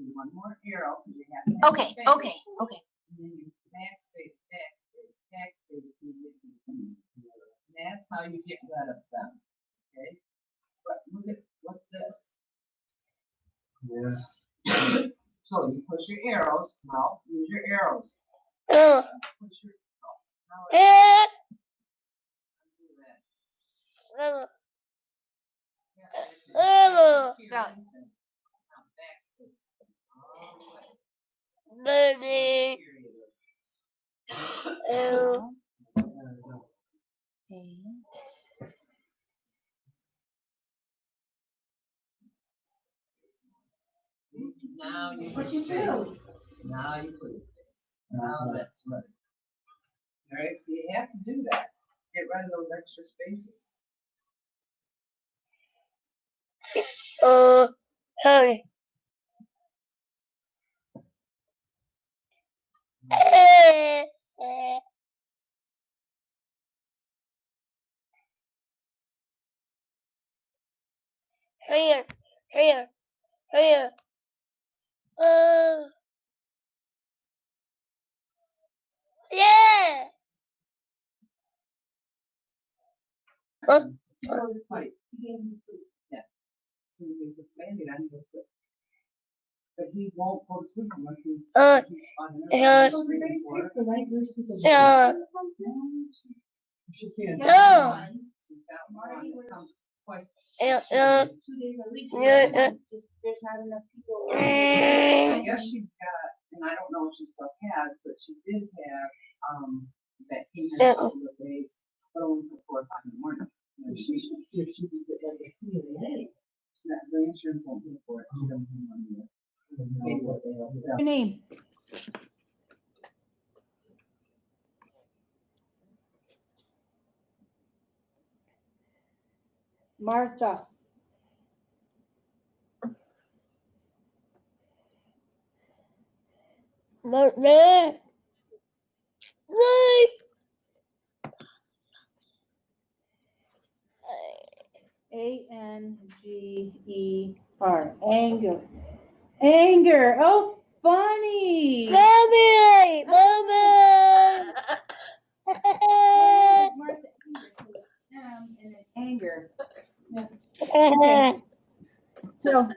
do one more arrow, because you have to have Okay, space. okay, okay. And then you backspace, backspace, backspace to get them. That's how you get rid of them. Okay? But look at what's this? Yeah. So you push your arrows. Now use your arrows. Uh, Push your now uh, undo that. uh, Yeah, uh, now backspace. All the way. baby. Here it is. Now you put space. Now you put space. Now that's right. All right, so you have to do that. Get rid of those extra spaces. Honey. Here, here, here. Yeah. So it's like, yeah. So you can expand it and go sleep. But he won't go to sleep unless he's on yeah. the right versus Yeah. She can't. No. She's got one that comes twice. 2 days a week. Yeah. It's just there's not enough people. I guess she's got, and I don't know if she still has, but she did have that came in a couple of days, but only until 4 or 5 in the morning. And she should see if she can get like a CNA. The insurance won't pay for it. She doesn't pay money. Your name? Martha. No, no. No. Anger. Anger. Anger. Oh, funny. Mommy, mommy. Martha, M and then anger. Yeah. Okay. So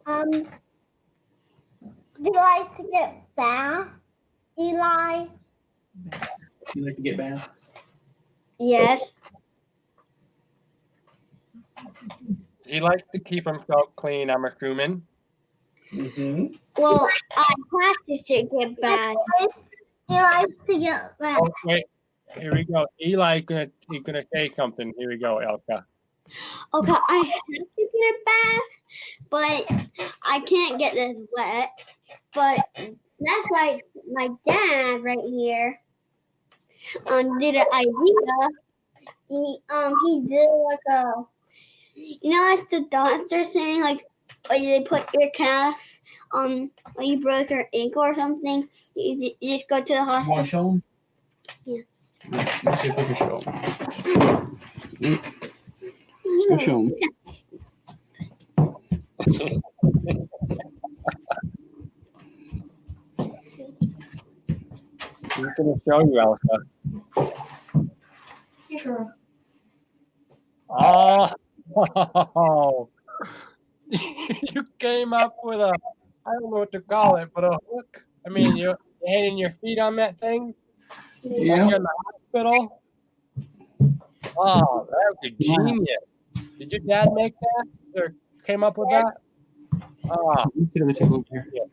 Do you like to get bath, Eli? You like to get baths? Yes. He likes to keep himself clean, I'm assuming. Mm-hmm. Well, I practice to get bath. He likes to get bath. Oh, wait. Here we go. Eli's gonna say something. Here we go, Elka. Okay, I have to get a bath, but I can't get this wet. But that's like my dad right here. Did an idea. He did like a, like the doctor saying like, when you put your cast when you broke your ankle or something, you just go to the hospital. Want to show them? Yeah. Let's see if we can show them. Let's go show them. He's gonna show you, Elka. Oh, you came up with a, I don't know what to call it, but a hook. I mean, you're hanging your feet on that thing. Like Yeah. you're in the hospital. Oh, that was a genius. Did your dad make that or came up with that? Oh, Let me take a look here. yeah.